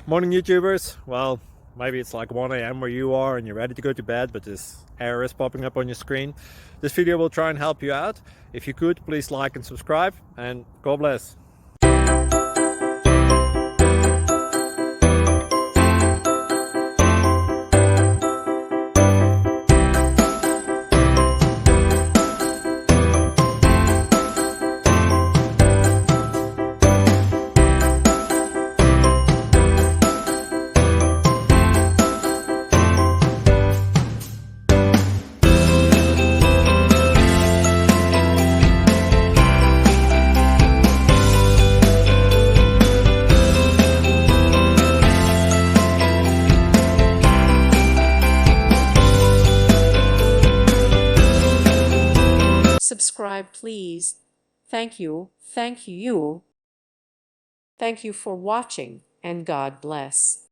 Morning YouTubers. Well, maybe it's like 1 a.m. where you are and you're ready to go to bed, but this error is popping up on your screen. This video will try and help you out. If you could, please like and subscribe, and God bless. Subscribe, please. Thank you. Thank you. Thank you for watching, and God bless.